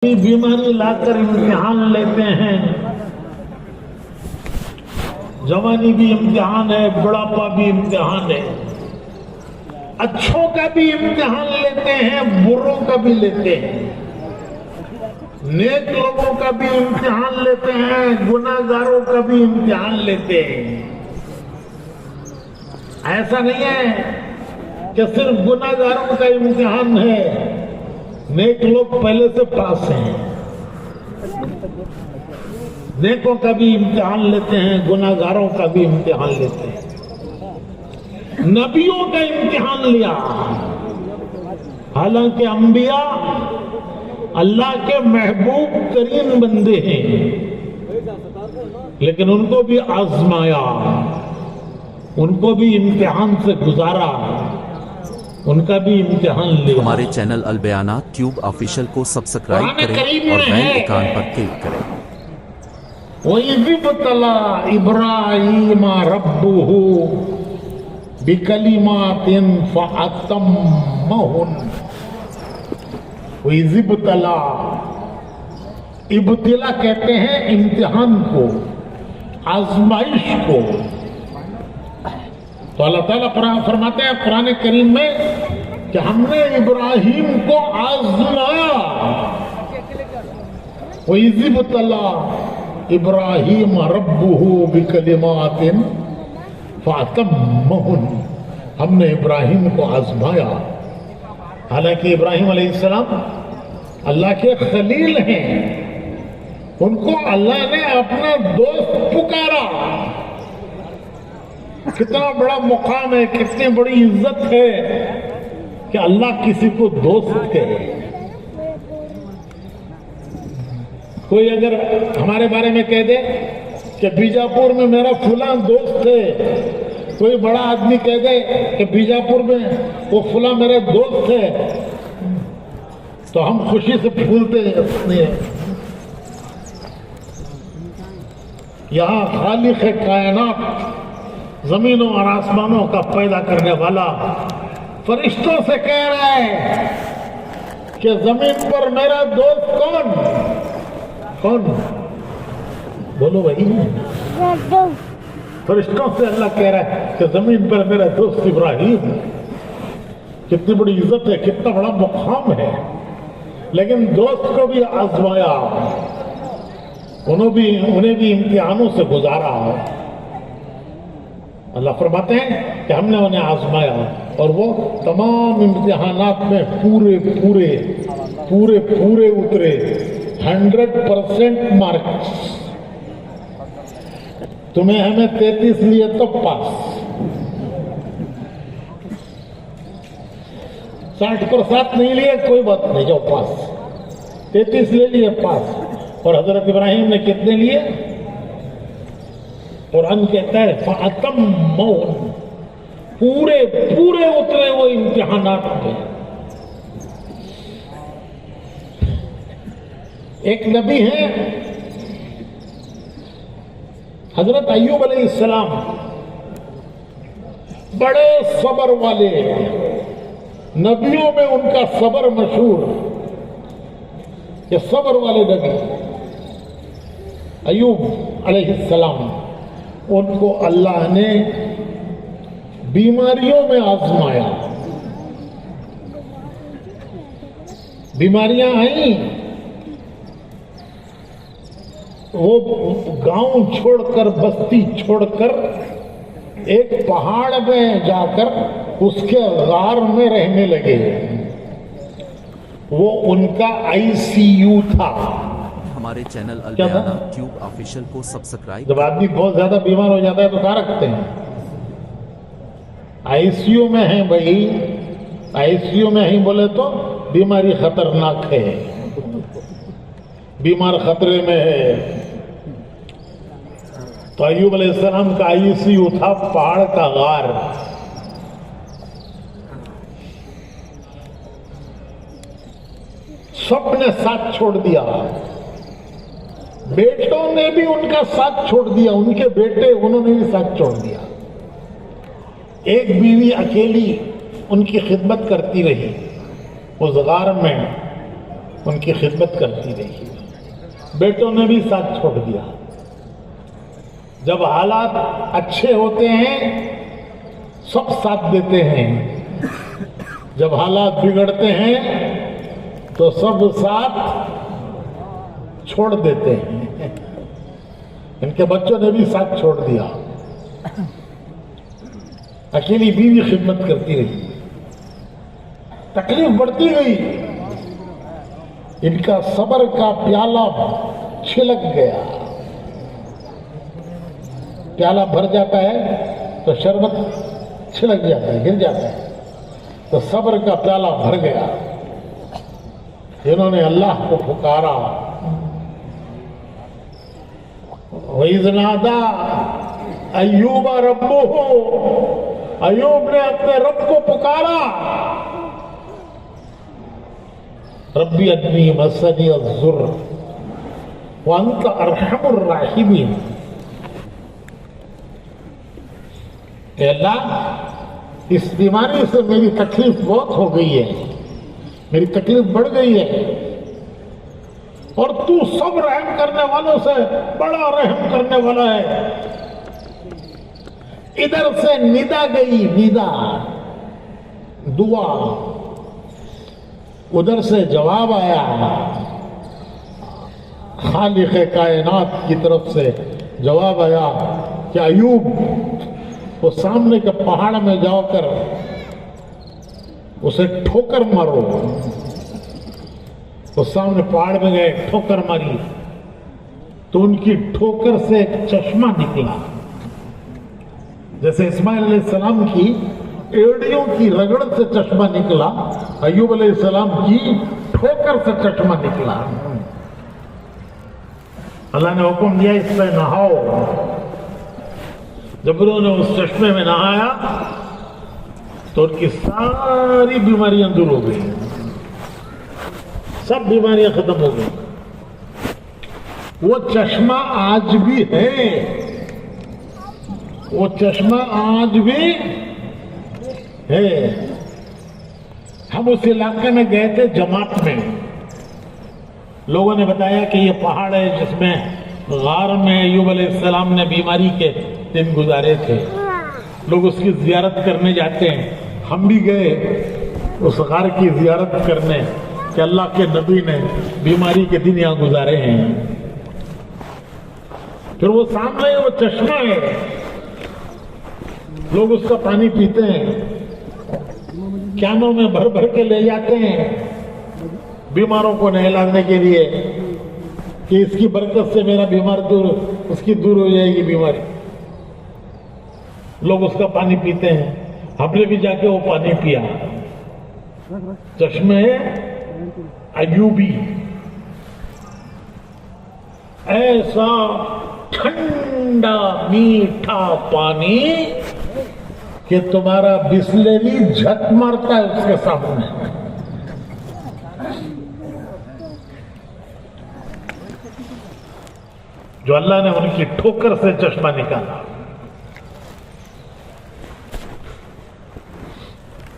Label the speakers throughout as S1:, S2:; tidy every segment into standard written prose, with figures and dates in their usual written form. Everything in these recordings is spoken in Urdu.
S1: بیماری لا کر امتحان لیتے ہیں. جوانی بھی امتحان ہے، بڑھاپا بھی امتحان ہے. اچھوں کا بھی امتحان لیتے ہیں، بروں کا بھی لیتے ہیں. نیک لوگوں کا بھی امتحان لیتے ہیں، گناہگاروں کا بھی امتحان لیتے ہیں. ایسا نہیں ہے کہ صرف گناہگاروں کا امتحان ہے. نیک لوگ پہلے سے پاس ہیں. نیکوں کا بھی امتحان لیتے ہیں، گناہگاروں کا بھی امتحان لیتے ہیں. نبیوں کا امتحان لیا. حالانکہ انبیاء اللہ کے محبوب ترین بندے ہیں، لیکن ان کو بھی آزمایا، ان کو بھی امتحان سے گزارا، ان کا بھی امتحان لیا.
S2: ہمارے چینل البیانات ٹیوب آفیشل کو سبسکرائب کریں اور بیل آئیکن پر کلک کریں.
S1: وَإِذِ ابْتَلَىٰ إِبْرَاهِيمَ رَبُّهُ بِكَلِمَاتٍ فَأَتَمَّهُنَّ. وَإِذِ ابْتَلَىٰ، ابتلا کہتے ہیں امتحان کو، آزمائش کو. تو اللہ تعالیٰ فرماتے ہیں قرآن کریم میں کہ ہم نے ابراہیم کو آزمایا. وَإِذِ ابْتَلَىٰ إِبْرَاهِيمَ رَبُّهُ بِكَلِمَاتٍ فَأَتَمَّهُنَّ. ہم نے ابراہیم کو آزمایا. حالانکہ ابراہیم علیہ السلام اللہ کے خلیل ہیں، ان کو اللہ نے اپنا دوست پکارا. کتنا بڑا مقام ہے، کتنی بڑی عزت ہے کہ اللہ کسی کو دوست کہے. کوئی اگر ہمارے بارے میں کہہ دے کہ بیجاپور میں میرا فلاں دوست ہے، کوئی بڑا آدمی کہہ دے کہ بیجاپور میں وہ فلاں میرا دوست ہے، تو ہم خوشی سے پھولتے ہیں. یہاں خالق کائنات، زمینوں اور آسمانوں کا پیدا کرنے والا فرشتوں سے کہہ رہا ہے کہ زمین پر میرا دوست کون کون؟ بولو بھائی. فرشتوں سے اللہ کہہ رہا ہے کہ زمین پر میرا دوست ابراہیم. کتنی بڑی عزت ہے، کتنا بڑا مقام ہے. لیکن دوست کو بھی آزمایا، انہیں بھی امتحانوں سے گزارا. اللہ فرماتے ہیں کہ ہم نے انہیں آزمایا اور وہ تمام امتحانات میں پورے اترے. 100% مارکس. تمہیں ہمیں 33 لیے تو پاس، 60% نہیں لیے کوئی بات نہیں، جاؤ پاس. 33 لے لیے پاس. اور حضرت ابراہیم نے کتنے لیے؟ قرآن کہتا ہے فَأَتَمَّهُنَّ. پورے اترے وہ امتحانات میں. ایک نبی ہیں حضرت ایوب علیہ السلام، بڑے صبر والے. نبیوں میں ان کا صبر مشہور، یہ صبر والے نبی ایوب علیہ السلام. ان کو اللہ نے بیماریوں میں آزمایا. بیماریاں آئیں، وہ گاؤں چھوڑ کر، بستی چھوڑ کر ایک پہاڑ میں جا کر اس کے غار میں رہنے لگے. وہ ان کا ICU تھا.
S2: ہمارے چینل البیانات ٹیوب آفیشل کو سبسکرائب.
S1: جب آدمی بہت زیادہ بیمار ہو جاتا ہے تو کہاں رکھتے ہیں؟ ICU میں ہیں بھائی. ICU میں ہی بولے تو بیماری خطرناک ہے، بیمار خطرے میں ہے. تو ایوب علیہ السلام کا ICU تھا پہاڑ کا غار. سب نے ساتھ چھوڑ دیا. بیٹوں نے بھی ان کا ساتھ چھوڑ دیا، ان کے بیٹے انہوں نے بھی ساتھ چھوڑ دیا. ایک بیوی اکیلی ان کی خدمت کرتی رہی اس غار میں. ان کی خدمت کرتی رہی. بیٹوں نے بھی ساتھ چھوڑ دیا. جب حالات اچھے ہوتے ہیں سب ساتھ دیتے ہیں, جب حالات بگڑتے ہیں تو سب ساتھ چھوڑ دیتے ہیں. ان کے بچوں نے بھی ساتھ چھوڑ دیا. اکیلی بیوی خدمت کرتی رہی. تکلیف بڑھتی گئی. ان کا صبر کا پیالہ چھلک گیا. پیالہ بھر جاتا ہے تو شربت چھلک جاتا ہے, گر جاتا ہے. تو صبر کا پیالہ بھر گیا. انہوں نے اللہ کو پکارا. وَإِذْ نَادَىٰ أَيُّوبَ رَبُّهُ, ایوب نے اپنے رب کو پکارا. ربی انی مسنی الضر وانت ارحم الراحمین. اے اللہ, اس بیماری سے میری تکلیف بہت ہو گئی ہے, میری تکلیف بڑھ گئی ہے, اور تو سب رحم کرنے والوں سے بڑا رحم کرنے والا ہے. ادھر سے ندا گئی, ندا دعا, ادھر سے جواب آیا. خالق کائنات کی طرف سے جواب آیا کہ ایوب, وہ سامنے کے پہاڑ میں جا کر اسے ٹھوکر مارو. وہ سامنے پہاڑ میں گئے, ٹھوکر ماری تو ان کی ٹھوکر سے ایک چشمہ نکلا. جیسے اسماعیل علیہ السلام کی ایڑیوں کی رگڑ سے چشمہ نکلا, ایوب علیہ السلام کی ٹھوکر سے چشمہ نکلا. اللہ نے حکم دیا اس میں نہاؤ. جب انہوں نے اس چشمے میں نہایا تو ان کی ساری بیماریاں دور ہو گئی, سب بیماریاں ختم ہو گئی. وہ چشمہ آج بھی ہے, وہ چشمہ آج بھی ہے. ہم اس علاقے میں گئے تھے جماعت میں. لوگوں نے بتایا کہ یہ پہاڑ ہے جس میں غار میں ایوب علیہ السلام نے بیماری کے دن گزارے تھے. لوگ اس کی زیارت کرنے جاتے ہیں. ہم بھی گئے اس غار کی زیارت کرنے کہ اللہ کے نبی نے بیماری کے دن یہاں گزارے ہیں. پھر وہ سامنے وہ چشمہ ہے, لوگ اس کا پانی پیتے ہیں, کینوں میں بھر بھر کے لے جاتے ہیں بیماروں کو نہلانے کے لیے کہ اس کی برکت سے میرا بیمار دور, اس کی دور ہو جائے گی بیماری. لوگ اس کا پانی پیتے ہیں. ہم نے بھی جا کے وہ پانی پیا. چشمے ایوبی, ایسا ٹھنڈا میٹھا پانی کہ تمہارا بسلیری جھٹ مارتا ہے اس کے سامنے. جو اللہ نے ان کی ٹھوکر سے چشمہ نکالا.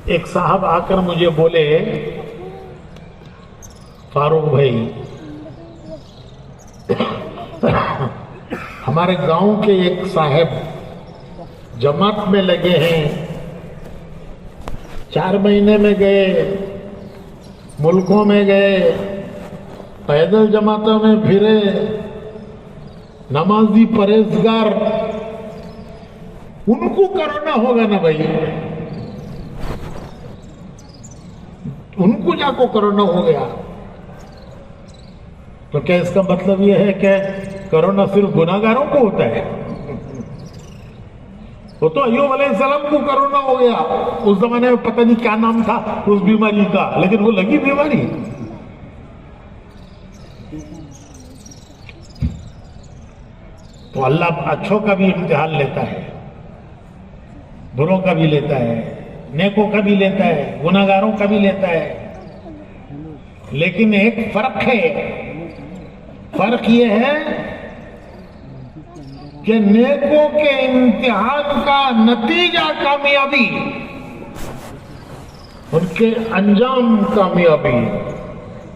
S1: ایک صاحب آ کر مجھے بولے, فاروق بھائی, ہمارے گاؤں کے ایک صاحب جماعت میں لگے ہیں, 4 مہینے میں گئے, ملکوں میں گئے, پیدل جماعتوں میں پھرے, نمازی پرہیزگار, ان کو کرونا ہوگا نا بھائی, ان کو جا کو کرونا ہو گیا. تو کیا اس کا مطلب یہ ہے کہ کرونا صرف گناہگاروں کو ہوتا ہے؟ وہ تو ایوب علیہ السلام کو کرونا ہو گیا. اس زمانے میں پتہ نہیں کیا نام تھا اس بیماری کا, لیکن وہ لگی بیماری. تو اللہ اچھوں کا بھی امتحان لیتا ہے, بروں کا بھی لیتا ہے, نیکوں کا بھی لیتا ہے, گناہگاروں کا بھی لیتا ہے. لیکن ایک فرق ہے, فرق یہ ہے کہ نیکوں کے امتحان کا نتیجہ کامیابی, ان کے انجام کامیابی.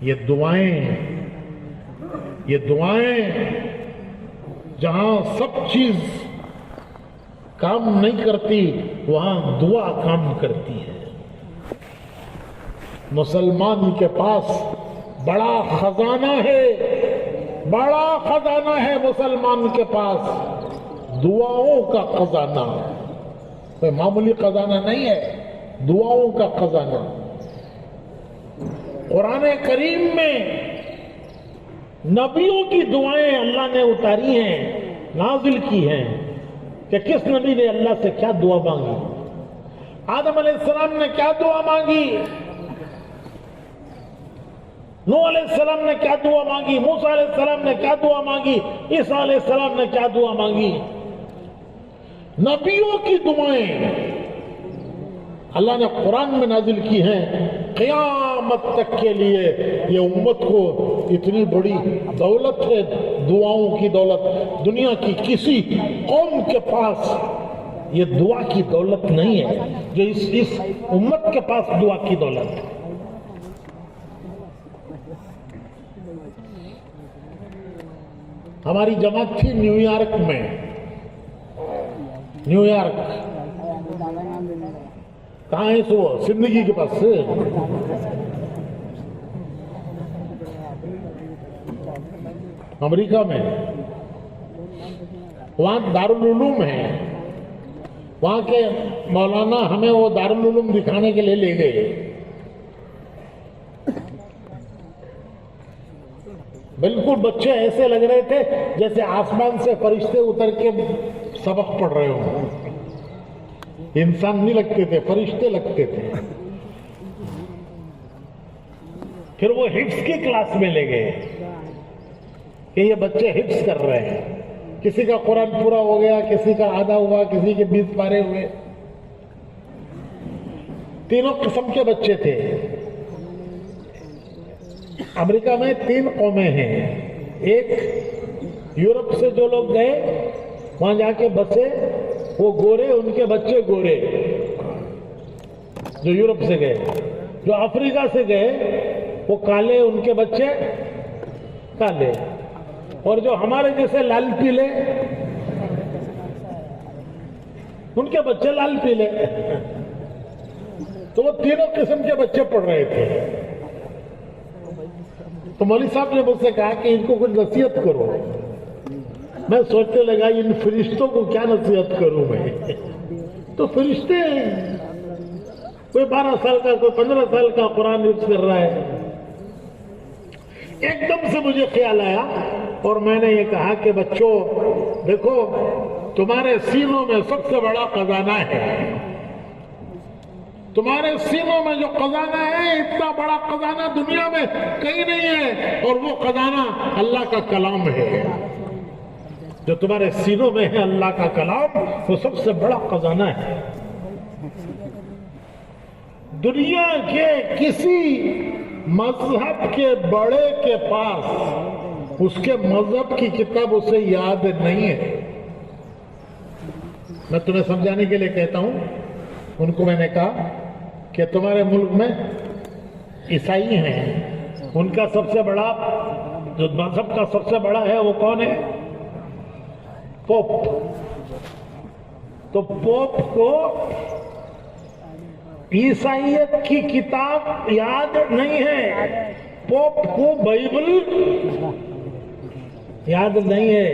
S1: یہ دعائیں جہاں سب چیز کام نہیں کرتی وہاں دعا کام کرتی ہے. مسلمان کے پاس بڑا خزانہ ہے مسلمان کے پاس دعاؤں کا خزانہ. کوئی معمولی خزانہ نہیں ہے، دعاؤں کا خزانہ. قرآن کریم میں نبیوں کی دعائیں اللہ نے اتاری ہیں، نازل کی ہیں کہ کس نبی نے اللہ سے کیا دعا مانگی. آدم علیہ السلام نے کیا دعا مانگی، نوح علیہ السلام نے کیا دعا مانگی، موسیٰ علیہ السلام نے کیا دعا مانگی، عیسیٰ علیہ السلام نے کیا دعا مانگی. نبیوں کی دعائیں اللہ نے قرآن میں نازل کی ہیں قیامت تک کے لیے. یہ امت کو اتنی بڑی دولت ہے، دعاؤں کی دولت. دنیا کی کسی قوم کے پاس یہ دعا کی دولت نہیں ہے جو اس امت کے پاس دعا کی دولت ہے. ہماری جماعت تھی نیو یارک میں، نیو یارک کہاں ہے سو زندگی کے پاس سے. امریکہ میں وہاں دارالعلوم ہے. وہاں کے مولانا ہمیں وہ دارالعلوم دکھانے کے لیے لے گئے. بالکل بچے ایسے لگ رہے تھے جیسے آسمان سے فرشتے اتر کے سبق پڑھ رہے ہوں. انسان نہیں لگتے تھے، فرشتے لگتے تھے. پھر وہ حفظ کی کلاس میں لے گئے کہ یہ بچے حفظ کر رہے ہیں. کسی کا قرآن پورا ہو گیا، کسی کا آدھا ہوا، کسی کے 20 پارے ہوئے. تینوں قسم کے بچے تھے. امریکہ میں 3 قومیں ہیں. ایک یورپ سے جو لوگ گئے وہاں جا کے بسے وہ گورے، ان کے بچے گورے جو یورپ سے گئے. جو افریقہ سے گئے وہ کالے، ان کے بچے کالے. اور جو ہمارے جیسے لال پیلے ان کے بچے لال پیلے. تو وہ تینوں قسم کے بچے پڑھ رہے تھے. تو مولوی صاحب نے مجھ سے کہا کہ ان کو کچھ نصیحت کرو. میں سوچنے لگا ان فرشتوں کو کیا نصیحت کروں میں. تو فرشتے ہیں، کوئی 12 سال کا، کوئی 15 سال کا قرآن حفظ کر رہا ہے. ایک دم سے مجھے خیال آیا اور میں نے یہ کہا کہ بچوں دیکھو، تمہارے سینوں میں سب سے بڑا خزانہ ہے. تمہارے سینوں میں جو خزانہ ہے، اتنا بڑا خزانہ دنیا میں کہیں نہیں ہے. اور وہ خزانہ اللہ کا کلام ہے. جو تمہارے سینوں میں ہے اللہ کا کلام، وہ سب سے بڑا خزانہ ہے. دنیا کے کسی مذہب کے بڑے کے پاس اس کے مذہب کی کتاب اسے یاد نہیں ہے. میں تمہیں سمجھانے کے لیے کہتا ہوں. ان کو میں نے کہا کہ تمہارے ملک میں عیسائی ہیں، ان کا سب سے بڑا جو مذہب کا سب سے بڑا ہے وہ کون ہے؟ پوپ. تو پوپ کو عیسائیت کی کتاب یاد نہیں ہے، پوپ کو بائبل یاد نہیں ہے.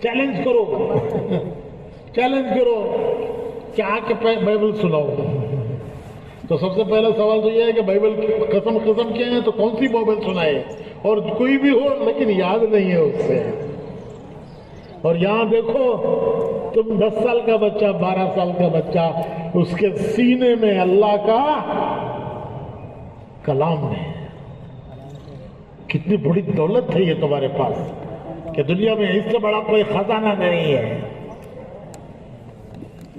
S1: چیلنج کرو کہ آ کے بائبل سناؤ. تو سب سے پہلا سوال تو یہ ہے کہ بائبل قسم کے ہیں تو کون سی بائبل سنائے؟ اور کوئی بھی ہو لیکن یاد نہیں ہے اس سے. اور یہاں دیکھو تم 10 سال کا بچہ، 12 سال کا بچہ، اس کے سینے میں اللہ کا کلام ہے. کتنی بڑی دولت ہے یہ تمہارے پاس کہ دنیا میں اس سے بڑا کوئی خزانہ نہیں ہے.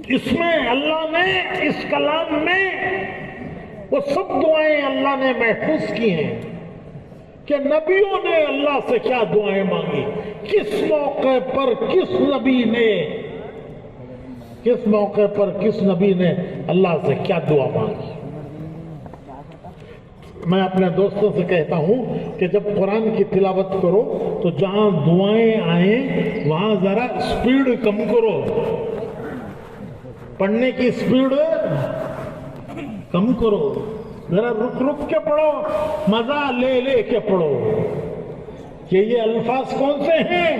S1: اس میں اللہ نے، اس کلام میں وہ سب دعائیں اللہ نے محفوظ کی ہیں کہ نبیوں نے اللہ سے کیا دعائیں مانگی، کس موقع پر کس نبی نے اللہ سے کیا دعا مانگی. میں اپنے دوستوں سے کہتا ہوں کہ جب قرآن کی تلاوت کرو تو جہاں دعائیں آئیں وہاں ذرا سپیڈ کم کرو، پڑھنے کی سپیڈ کم کرو، ذرا رک رک کے پڑھو، مزہ لے لے کے پڑھو کہ یہ الفاظ کون سے ہیں؟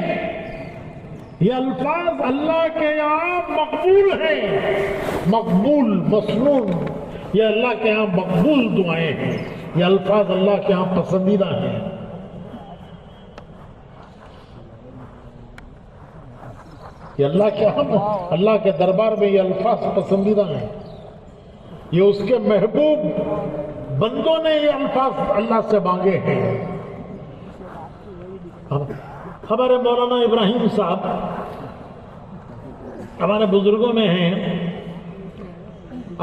S1: یہ الفاظ اللہ کے یہاں مقبول ہیں، مقبول مسنون، یہ اللہ کے یہاں مقبول دعائیں ہیں، یہ الفاظ اللہ کے یہاں پسندیدہ ہیں۔ یہ اللہ کے یہاں، اللہ کے دربار میں یہ الفاظ پسندیدہ ہیں، یہ اس کے محبوب بندوں نے یہ الفاظ اللہ سے مانگے ہیں۔ ہمارے مولانا ابراہیم صاحب ہمارے بزرگوں میں ہیں،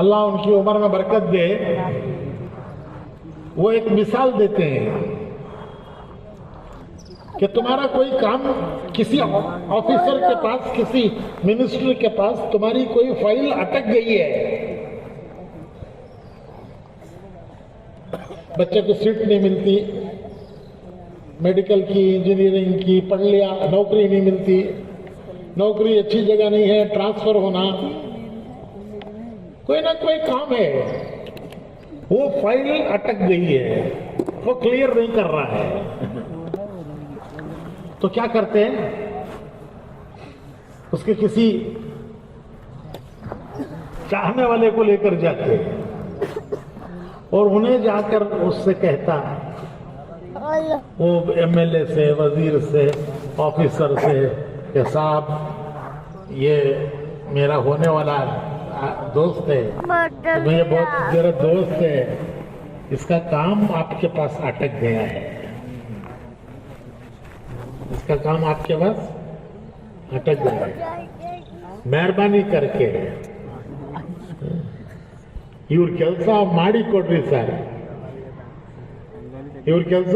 S1: اللہ ان کی عمر میں برکت دے، وہ ایک مثال دیتے ہیں کہ تمہارا کوئی کام کسی آفیسر کے پاس، کسی منسٹر کے پاس تمہاری کوئی فائل اٹک گئی ہے، بچے کو سیٹ نہیں ملتی، میڈیکل کی، انجینئرنگ کی پڑھ لیا، نوکری نہیں ملتی، نوکری اچھی جگہ نہیں ہے، ٹرانسفر ہونا، کوئی نہ کوئی کام ہے، وہ فائل اٹک گئی ہے، وہ کلیئر نہیں کر رہا ہے، تو کیا کرتے ہیں؟ اس کے کسی چاہنے والے کو لے کر جاتے ہیں اور انہیں جا کر اس سے کہتا ہے، وہ ایم ایل اے سے، وزیر سے، آفیسر سے کہ صاحب یہ میرا ہونے والا دوست ہے، یہ بہت میرا دوست ہے، اس کا کام آپ کے پاس اٹک گیا ہے، اس کا کام آپ کے پاس اٹک گیا ہے، مہربانی کر کے ಇವ್ರ ಕೆಲಸ ಮಾಡಿ ಕೊಡ್ರಿ ಸರ್, ಇವ್ರ ಕೆಲಸ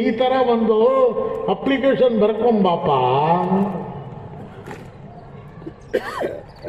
S1: ಈ ತರ ಒಂದು ಅಪ್ಲಿಕೇಶನ್ ಬರ್ಕೊಂಬಾಪ,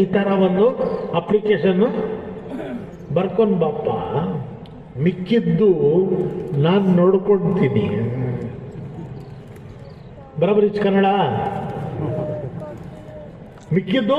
S1: ಈ ತರ ಒಂದು ಅಪ್ಲಿಕೇಶನ್ ಬರ್ಕೊಂಬಾಪ, ಮಿಕ್ಕಿದ್ದು ನಾನು ನೋಡ್ಕೊಳ್ತೀನಿ, ಬರಬರಿ ಕನ್ನಡ, ಮಿಕ್ಕಿದ್ದು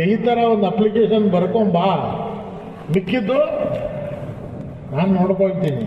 S1: ಈ ತರ ಒಂದು ಅಪ್ಲಿಕೇಶನ್ ಬರ್ಕೊಂಬಾ, ಮಿಕ್ಕಿದ್ದು ನಾನು ನೋಡ್ಕೊಳ್ತೀನಿ,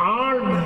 S1: 8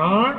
S1: 8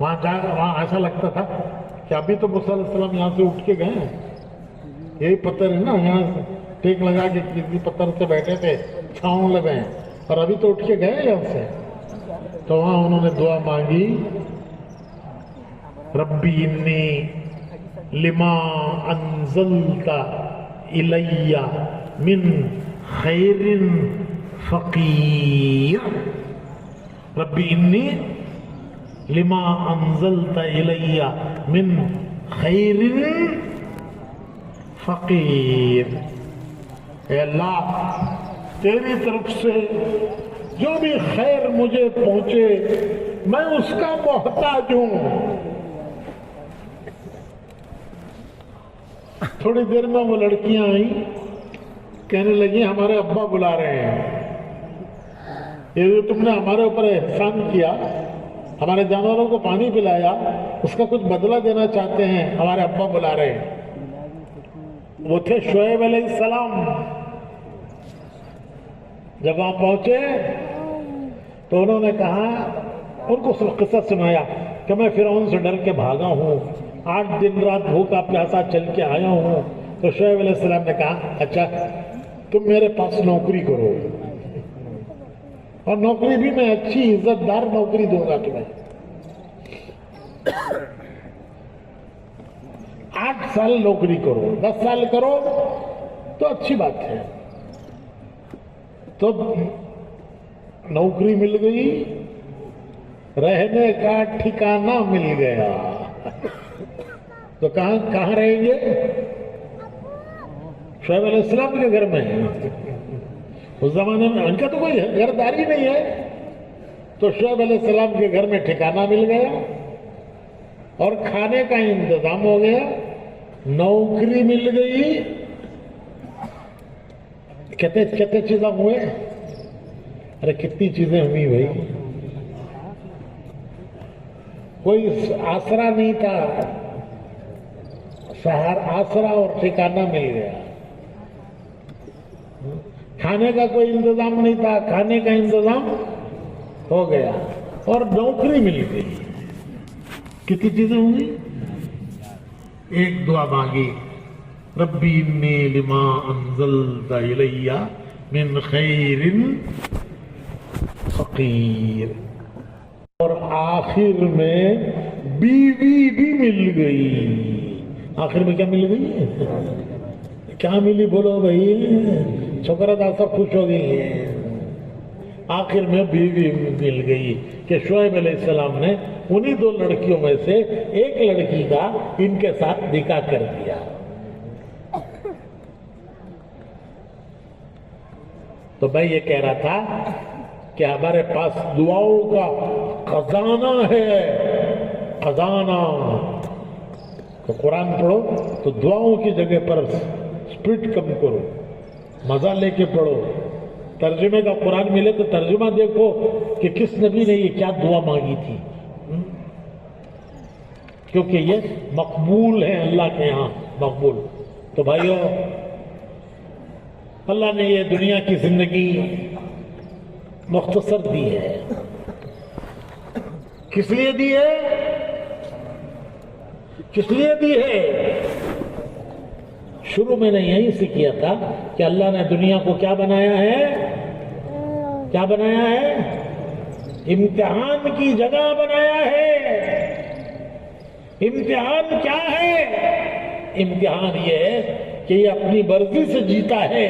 S1: وہاں ایسا لگتا تھا کہ ابھی تو موسیٰ علیہ السلام یہاں سے اٹھ کے گئے ہیں، یہی پتھر ہے نا، یہاں سے ٹیک لگا کے کسی پتھر سے بیٹھے تھے، چھاؤں لگے ہیں، اور ابھی تو اٹھ کے گئے یہاں سے. تو وہاں انہوں نے دعا مانگی، ربی انی لما انزلت الی من خیر فقیر، ربی انی لما انزلت الی من خیر فقیر. اے اللہ، تیری طرف سے جو بھی خیر مجھے پہنچے میں اس کا محتاج ہوں. تھوڑی دیر میں وہ لڑکیاں آئیں، کہنے لگی ہمارے ابا بلا رہے ہیں، یہ جو تم نے ہمارے اوپر احسان کیا، ہمارے جانوروں کو پانی پلایا، اس کا کچھ بدلہ دینا چاہتے ہیں، ہمارے ابا بلا رہے ہیں. وہ تھے شعیب علیہ السلام. جب وہاں پہنچے تو انہوں نے کہا، ان کو قصہ سنایا کہ میں فرعون سے ڈر کے بھاگا ہوں، 8 دن رات بھوکا پیاسا چل کے آیا ہوں. تو شعیب علیہ السلام نے کہا، اچھا تم میرے پاس نوکری کرو، اور نوکری بھی میں اچھی عزت دار نوکری دوں گا تمہیں. 8 سال نوکری کرو، 10 سال کرو تو اچھی بات ہے. تو نوکری مل گئی، رہنے کا ٹھکانہ مل گیا. تو کہاں رہیں گے؟ شعیب علیہ السلام کے گھر میں. اس زمانے میں ان کا تو کوئی گھرداری نہیں ہے. تو شعیب علیہ السلام کے گھر میں ٹھکانہ مل گیا اور کھانے کا انتظام ہو گیا، نوکری مل گئی. کتنے چیزیں ہوئے؟ ارے کتنی چیزیں ہوئی بھائی. کوئی آسرا نہیں تھا، آسرا اور ٹھکانہ مل گیا. کھانے کا کوئی انتظام نہیں تھا، کھانے کا انتظام ہو گیا اور نوکری مل گئی. کتنی چیزیں ہوئی؟ ایک دعا مانگی، ربی انی لما انزلت الی من خیر فقیر. اور آخر میں بیوی بھی مل گئی. آخر میں کیا مل گئی؟ کیا ملی بولو بھائی؟ چھوکرا سب خوش ہو گئی. آخر میں بیوی مل گئی کہ شعیب علیہ السلام نے انہی 2 لڑکیوں میں سے ایک لڑکی کا ان کے ساتھ نکاح کر دیا. تو میں یہ کہہ رہا تھا کہ ہمارے پاس دعاؤں کا خزانہ ہے، خزانہ. تو قرآن پڑھو تو دعاؤں کی جگہ پر سپیڈ کم کرو، مزہ لے کے پڑھو. ترجمے کا قرآن ملے تو ترجمہ دیکھو کہ کس نبی نے یہ کیا دعا مانگی تھی، کیونکہ یہ مقبول ہے اللہ کے ہاں، مقبول. تو بھائیو، اللہ نے یہ دنیا کی زندگی مختصر دی ہے. کس لیے دی ہے؟ کس لیے دی ہے؟ شروع میں نے یہیں سے کیا تھا کہ اللہ نے دنیا کو کیا بنایا ہے؟ کیا بنایا ہے؟ امتحان کی جگہ بنایا ہے. امتحان کیا ہے؟ امتحان یہ ہے کہ یہ اپنی مرضی سے جیتا ہے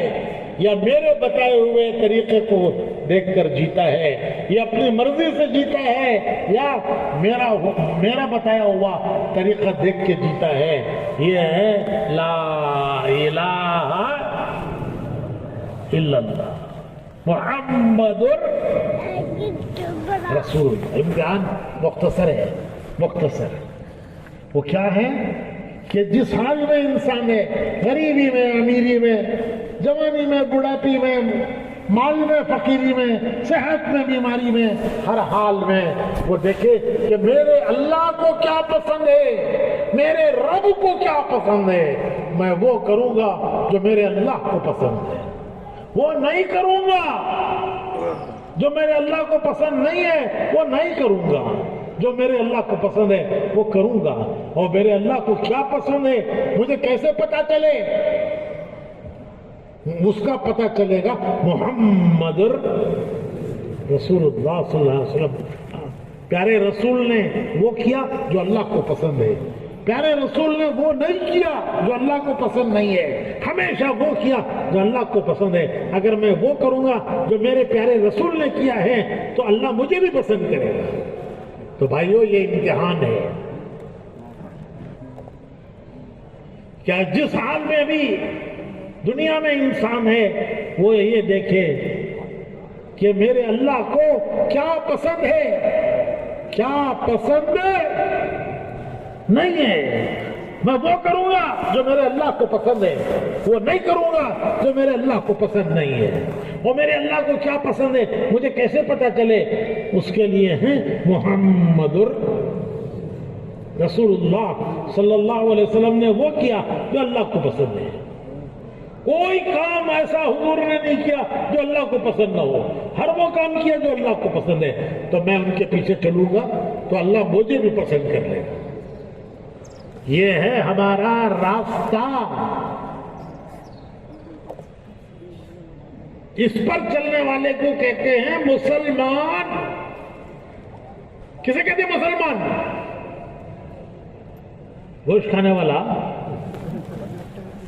S1: یا میرے بتائے ہوئے طریقے کو دیکھ کر جیتا ہے، یا اپنی مرضی سے جیتا ہے یا میرا بتایا ہوا طریقہ دیکھ کے جیتا ہے. یہ ہے لا الہ الا اللہ محمد رسول. امتحان مختصر ہے، مختصر. وہ کیا ہے کہ جس حال میں انسان ہے، غریبی میں، امیری میں، جوانی میں، بڑھاپی میں، مال میں، فقیری میں، صحت میں، بیماری میں، ہر حال میں وہ دیکھے کہ میرے اللہ کو کیا پسند ہے، میرے رب کو کیا پسند ہے. میں وہ کروں گا جو میرے اللہ کو پسند ہے، وہ نہیں کروں گا جو میرے اللہ کو پسند نہیں ہے، وہ نہیں کروں گا. جو میرے اللہ کو پسند ہے وہ کروں گا، اور میرے اللہ کو کیا پسند ہے مجھے کیسے پتا چلے؟ اس کا پتا چلے گا محمد رسول اللہ صلی اللہ علیہ وسلم، پیارے رسول نے وہ کیا جو اللہ کو پسند ہے، پیارے رسول نے وہ نہیں کیا جو اللہ کو پسند نہیں ہے، ہمیشہ وہ کیا جو اللہ کو پسند ہے۔ اگر میں وہ کروں گا جو میرے پیارے رسول نے کیا ہے تو اللہ مجھے بھی پسند کرے گا۔ تو بھائیو یہ امتحان ہے، کیا جس حال میں ابھی دنیا میں انسان ہے وہ یہ دیکھے کہ میرے اللہ کو کیا پسند ہے، کیا پسند نہیں ہے۔ میں وہ کروں گا جو میرے اللہ کو پسند ہے، وہ نہیں کروں گا جو میرے اللہ کو پسند نہیں ہے۔ اور میرے اللہ کو کیا پسند ہے مجھے کیسے پتا چلے؟ اس کے لیے ہیں محمد رسول اللہ صلی اللہ علیہ وسلم نے وہ کیا جو اللہ کو پسند ہے۔ کوئی کام ایسا حضور نے نہیں کیا جو اللہ کو پسند نہ ہو، ہر وہ کام کیا جو اللہ کو پسند ہے۔ تو میں ان کے پیچھے چلوں گا تو اللہ مجھے بھی پسند کر لے گا۔ یہ ہے ہمارا راستہ، اس پر چلنے والے کو کہتے ہیں مسلمان۔ کسے کہتے ہیں مسلمان؟ گوشت کھانے والا،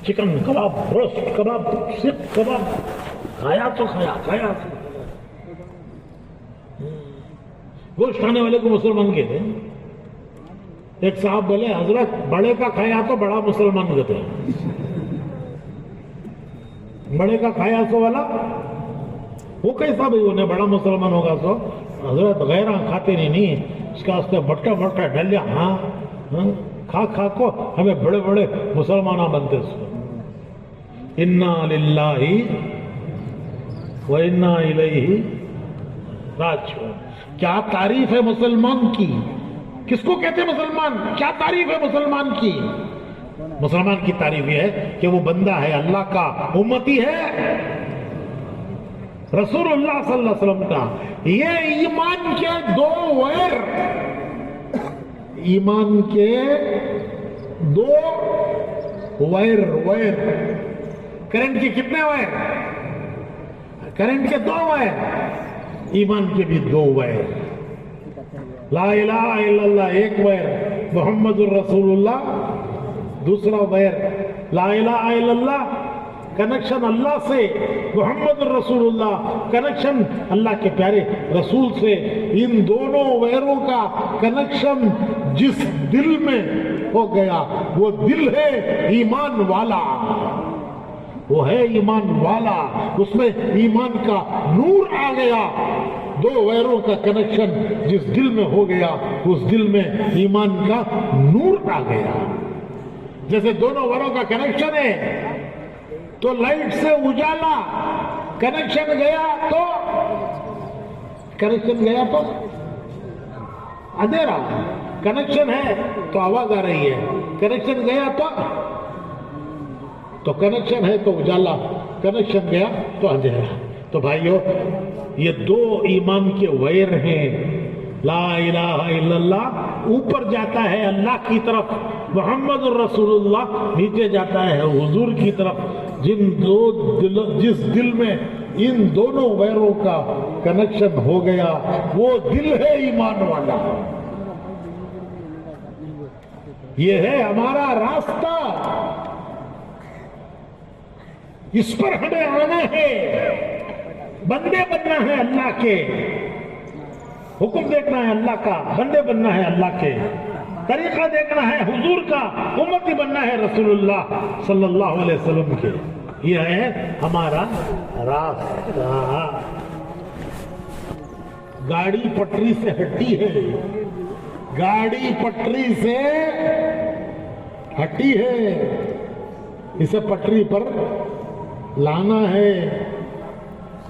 S1: چکن کباب، روسٹ کباب، سیخ کباب کھایا تو کھایا تو۔ گوشت کھانے والے کو مسلمان کہتے ہیں۔ ایک صاحب بولے حضرت بڑے کا کھایا تو بڑا مسلمان کہتے ہیں۔ بڑے کا کھایا سو والا وہ کیسا بھائی انہیں بڑا مسلمان ہوگا؟ سو حضرت غیرہ کھاتے نہیں، اس کا اس نے بٹکا بٹکا ڈلیا، ہاں کھا کھا کو ہمیں بڑے بڑے مسلمانہ بنتے سو۔ انا للہ و انا الیہ راجعون۔ کیا تعریف ہے مسلمان کی؟ کس کو کہتے ہیں مسلمان؟ کیا تعریف ہے مسلمان کی؟ مسلمان کی تعریف یہ ہے کہ وہ بندہ ہے اللہ کا، امتی ہے رسول اللہ صلی اللہ علیہ وسلم کا۔ یہ ایمان کے دو ویر، ایمان کے دو ویر، کرنٹ کے کتنے ویر؟ کرنٹ کے دو ویر، ایمان کے بھی دو ویر۔ لا الہ الا اللہ ایک ویر، محمد الرسول اللہ دوسرا ویر۔ لا الہ الا اللہ کنیکشن اللہ سے، محمد الرسول اللہ کنیکشن اللہ کے پیارے رسول سے۔ ان دونوں ویروں کا کنیکشن جس دل میں ہو گیا وہ دل ہے ایمان والا، وہ ہے ایمان والا، اس میں ایمان کا نور آ گیا۔ دو ویروں کا کنیکشن جس دل میں ہو گیا اس دل میں ایمان کا نور آ گیا۔ جیسے دونوں ویروں کا کنیکشن ہے تو لائٹ سے اجالا، کنیکشن گیا تو اندھیرا، کنیکشن ہے تو آواز آ رہی ہے، کنیکشن گیا تو کنیکشن ہے تو اجالا، کنیکشن گیا تو اندھیرا۔ تو بھائیو یہ دو ایمان کے ویر ہیں۔ لا الہ الا اللہ اوپر جاتا ہے اللہ کی طرف، محمد الرسول اللہ نیچے جاتا ہے حضور کی طرف۔ جس دل میں ان دونوں ویروں کا کنیکشن ہو گیا وہ دل ہے ایمان والا۔ یہ ہے ہمارا راستہ، اس پر ہمیں آنا ہے، بندے بننا ہے اللہ کے، حکم دیکھنا ہے اللہ کا، بندے بننا ہے اللہ کے، طریقہ دیکھنا ہے حضور کا، امتی بننا ہے رسول اللہ صلی اللہ علیہ وسلم کے۔ یہ ہے ہمارا راستہ۔ گاڑی پٹری سے ہٹی ہے، گاڑی پٹری سے ہٹی ہے، اسے پٹری پر لانا ہے۔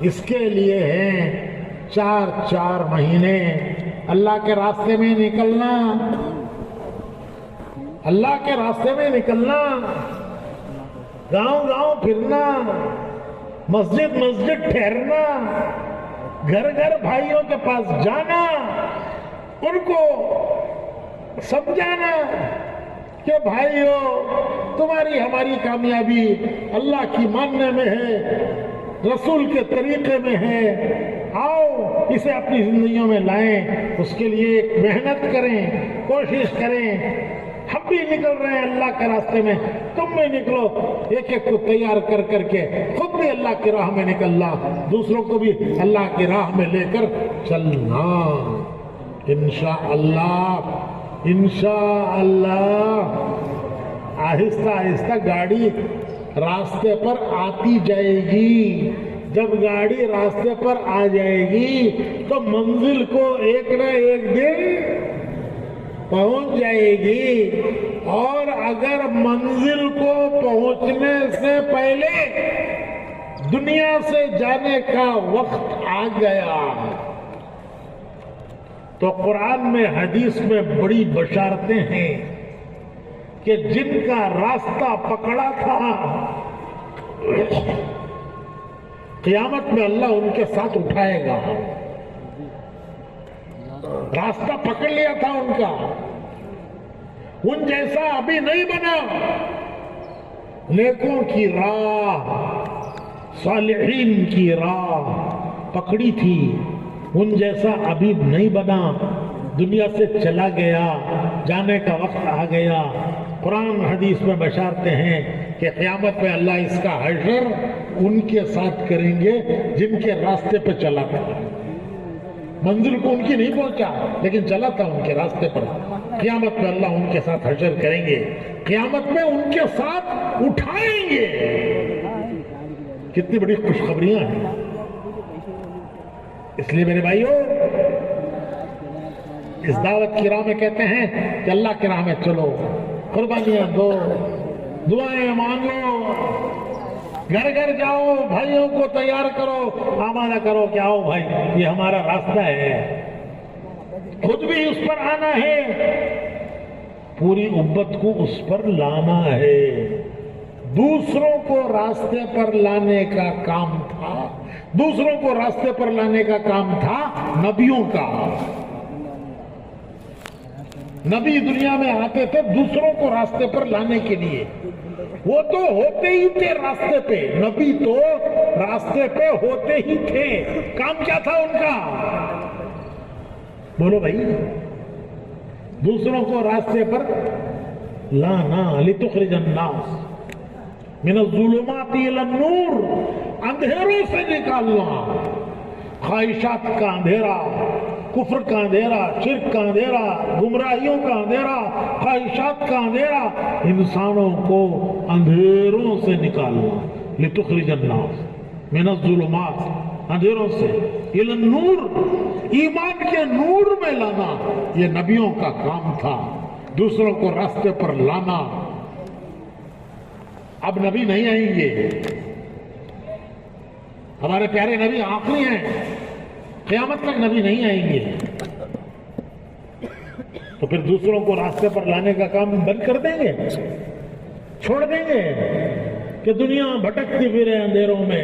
S1: اس کے لیے ہیں 4 مہینے اللہ کے راستے میں نکلنا، اللہ کے راستے میں نکلنا، گاؤں گاؤں پھرنا، مسجد مسجد ٹھہرنا، گھر گھر بھائیوں کے پاس جانا، ان کو سمجھانا کہ بھائیو تمہاری ہماری کامیابی اللہ کی ماننے میں ہے، رسول کے طریقے میں ہے، آؤ اسے اپنی زندگیوں میں لائیں، اس کے لیے ایک محنت کریں، کوشش کریں۔ ہم بھی نکل رہے ہیں اللہ کے راستے میں، تم بھی نکلو، ایک ایک کو تیار کر کر کے خود بھی اللہ کی راہ میں نکلنا، دوسروں کو بھی اللہ کی راہ میں لے کر چلنا، انشاءاللہ انشاءاللہ۔ آہستہ آہستہ گاڑی راستے پر آتی جائے گی، جب گاڑی راستے پر آ جائے گی تو منزل کو ایک نہ ایک دن پہنچ جائے گی، اور اگر منزل کو پہنچنے سے پہلے دنیا سے جانے کا وقت آ گیا تو قرآن میں حدیث میں بڑی بشارتیں ہیں کہ جن کا راستہ پکڑا تھا قیامت میں اللہ ان کے ساتھ اٹھائے گا۔ راستہ پکڑ لیا تھا ان کا، ان جیسا ابھی نہیں بنا، نیکوں کی راہ، صالحین کی راہ پکڑی تھی، ان جیسا ابھی نہیں بنا، دنیا سے چلا گیا، جانے کا وقت آ گیا۔ قرآن حدیث میں بشارتے ہیں کہ قیامت میں اللہ اس کا حشر ان کے ساتھ کریں گے جن کے راستے پہ چلا تھا، منزل کو ان کی نہیں پہنچا لیکن چلا تھا ان کے راستے پر۔ قیامت میں اللہ ان کے ساتھ حشر کریں گے، قیامت میں ان کے ساتھ اٹھائیں گے۔ کتنی بڑی خوشخبریاں ہیں۔ اس لیے میرے بھائیوں، اس دعوت کی راہ میں کہتے ہیں کہ اللہ کی راہ میں چلو، قربانیاں دو، دعائیں مانگو، گھر گھر جاؤ، بھائیوں کو تیار کرو، آمادہ کرو کہ آؤ بھائی یہ ہمارا راستہ ہے، خود بھی اس پر آنا ہے، پوری امت کو اس پر لانا ہے۔ دوسروں کو راستے پر لانے کا کام تھا، دوسروں کو راستے پر لانے کا کام تھا نبیوں کا۔ نبی دنیا میں آتے تھے دوسروں کو راستے پر لانے کے لیے، وہ تو ہوتے ہی تھے راستے پہ، نبی تو راستے پہ ہوتے ہی تھے۔ کام کیا تھا ان کا؟ بولو بھائی، دوسروں کو راستے پر لانا، لتخرج الناس من الظلمات الى النور، اندھیروں سے نکالنا، خواہشات کا اندھیرا، کفر کا اندھیرا، شرک کا اندھیرا، گمراہیوں کا اندھیرا، خواہشات کا اندھیرا، انسانوں کو اندھیروں سے نکالنا، لتخرج الناس من الظلمات، اندھیروں سے الى النور، ایمان کے نور میں لانا، یہ نبیوں کا کام تھا، دوسروں کو راستے پر لانا۔ اب نبی نہیں آئیں گے، ہمارے پیارے نبی آخری ہیں، قیامت تک نبی نہیں آئیں گے، تو پھر دوسروں کو راستے پر لانے کا کام بند کر دیں گے، چھوڑ دیں گے کہ دنیا بھٹکتی پھرے اندھیروں میں؟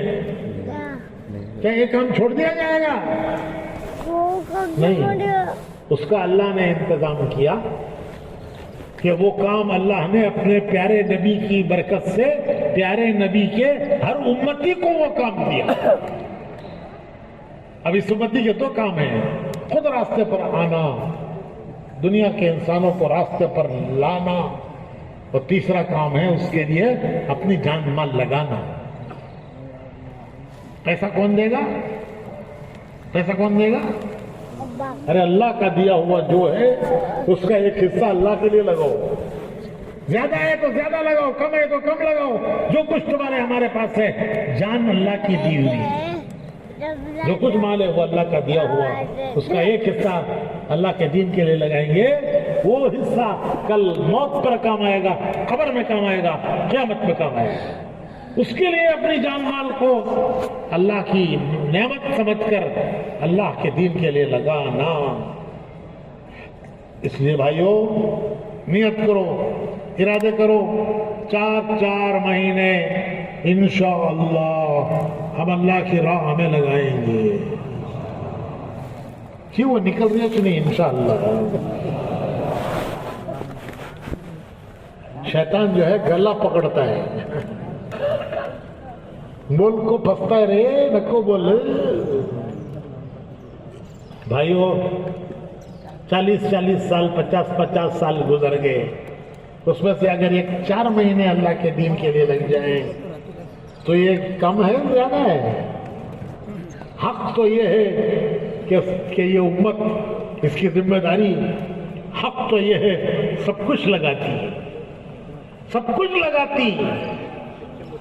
S1: کیا یہ کام چھوڑ دیا جائے گا؟ نہیں، اس کا اللہ نے انتظام کیا کہ وہ کام اللہ نے اپنے پیارے نبی کی برکت سے پیارے نبی کے ہر امتی کو وہ کام دیا۔ اب اس امتی کے دو کام ہیں، خود راستے پر آنا، دنیا کے انسانوں کو راستے پر لانا، اور تیسرا کام ہے اس کے لیے اپنی جان مال لگانا۔ پیسہ کون دے گا؟ پیسہ کون دے گا؟ ارے اللہ کا دیا ہوا جو ہے اس کا ایک حصہ اللہ کے لیے لگاؤ، زیادہ ہے تو زیادہ لگاؤ، کم ہے تو کم لگاؤ، جو کچھ تمہارے ہمارے پاس ہے جان اللہ کی دی ہوئی ہے، جو کچھ مال ہے وہ اللہ کا دیا ہوا، اس کا ایک حصہ اللہ کے دین کے لیے لگائیں گے، وہ حصہ کل موت پر کام آئے گا، قبر میں کام آئے گا، قیامت میں کام آئے گا۔ اس کے لیے اپنی جان مال کو اللہ کی نعمت سمجھ کر اللہ کے دین کے لیے لگانا۔ اس لیے بھائیو نیت کرو، ارادے کرو، 4 مہینے انشاءاللہ ہم اللہ کی راہ میں لگائیں گے، کیوں وہ نکل رہی ہے کہ نہیں انشاءاللہ. شیطان جو ہے گلا پکڑتا ہے, بول کو پھنستا ہے, رے نکو بول. بھائیو 40 سال 50 سال گزر گئے, اس میں سے اگر ایک 4 مہینے اللہ کے دین کے لیے لگ جائیں تو یہ کم ہے زیادہ ہے؟ حق تو یہ ہے کہ یہ امت, اس کی ذمہ داری, حق تو یہ ہے سب کچھ لگاتی ہے, سب کچھ لگاتی.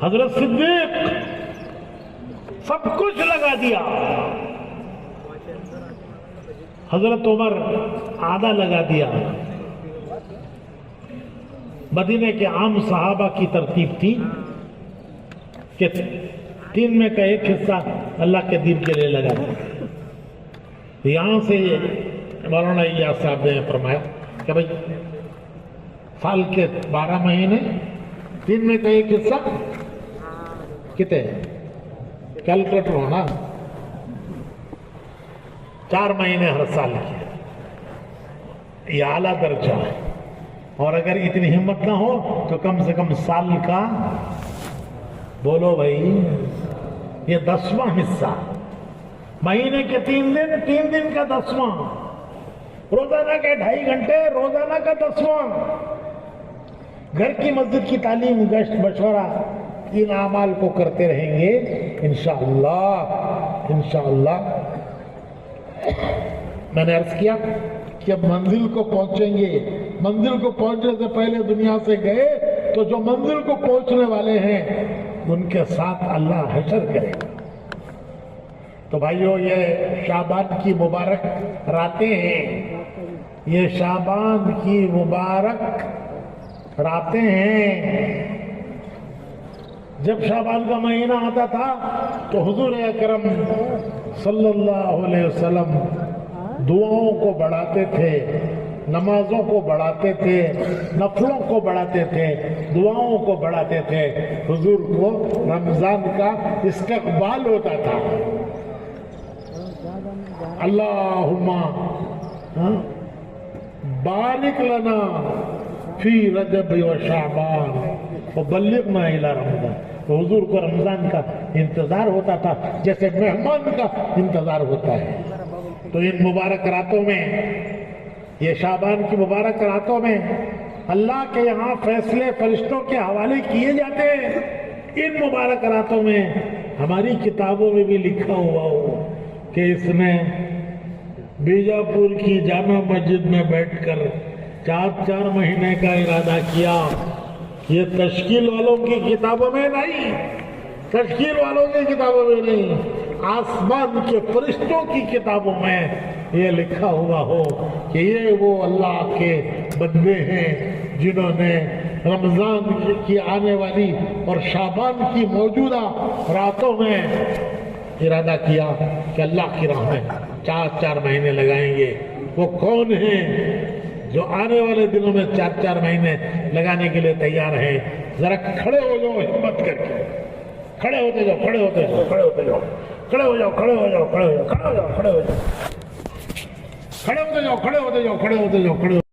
S1: حضرت صدیق سب کچھ لگا دیا, حضرت عمر آدھا لگا دیا. مدینے کے عام صحابہ کی ترتیب تھی کہ 3 میں کا 1 حصہ اللہ کے دین کے لیے لگا دیا. یہاں سے مولانا الیاس صاحب نے فرمایا کہ بھائی سال کے 12 مہینے 3 میں کا 1 حصہ کتنے, کیلکولیٹر ہونا, 4 مہینے ہر سال کے, یہ اعلیٰ درجہ ہے. اور اگر اتنی ہمت نہ ہو تو کم سے کم سال کا, بولو بھائی, یہ 10واں حصہ, مہینے کے 3 دن کا 10واں, روزانہ کے 2.5 گھنٹے, روزانہ کا 10واں, گھر کی مسجد کی تعلیم, گشت, مشورہ, ان اعمال کو کرتے رہیں گے انشاءاللہ. میں نے عرض کیا کہ اب منزل کو پہنچیں گے, منزل کو پہنچنے سے پہلے دنیا سے گئے تو جو منزل کو پہنچنے والے ہیں ان کے ساتھ اللہ حشر کرے. تو بھائیو, یہ شعبان کی مبارک راتیں ہیں, یہ شعبان کی مبارک راتیں ہیں. جب شعبان کا مہینہ آتا تھا تو حضور اکرم صلی اللہ علیہ وسلم دعاؤں کو بڑھاتے تھے, نمازوں کو بڑھاتے تھے, نفلوں کو بڑھاتے تھے, دعاؤں کو بڑھاتے تھے. حضور کو رمضان کا استقبال ہوتا تھا. اللہم بارک لنا فی رجب و شعبان وبلغنا الی رمضان. تو حضور کو رمضان کا انتظار ہوتا تھا جیسے مہمان کا انتظار ہوتا ہے. تو ان مبارک راتوں میں, یہ شعبان کی مبارک راتوں میں اللہ کے یہاں فیصلے فرشتوں کے حوالے کیے جاتے ہیں. ان مبارک راتوں میں ہماری کتابوں میں بھی لکھا ہوا ہو کہ اس نے بیجاپور کی جامع مسجد میں بیٹھ کر 4 مہینے کا ارادہ کیا. یہ تشکیل والوں کی کتابوں میں نہیں, تشکیل والوں کی کتابوں میں نہیں, آسمان کے فرشتوں کی کتابوں میں یہ لکھا ہوا ہو کہ یہ وہ اللہ کے بندے ہیں جنہوں نے رمضان کی آنے والی اور شعبان کی موجودہ راتوں میں ارادہ کیا کہ اللہ کی راہ میں 4 مہینے لگائیں گے. وہ کون ہیں جو آنے والے دنوں میں 4 مہینے لگانے کے لیے تیار ہیں؟ ذرا کھڑے ہو جاؤ ہمت کر کے, کھڑے ہوتے جاؤ, کھڑے ہوتے جاؤ, کھڑے ہوتے جاؤ, کھڑے ہو جاؤ, کھڑے ہو جاؤ, کھڑے ہو جاؤ, کھڑے ہو جاؤ, کھڑے ہو جاؤ, کھڑے ہو جاؤ, کھڑے ہوتے جاؤ, کھڑے ہوتے جاؤ, کھڑے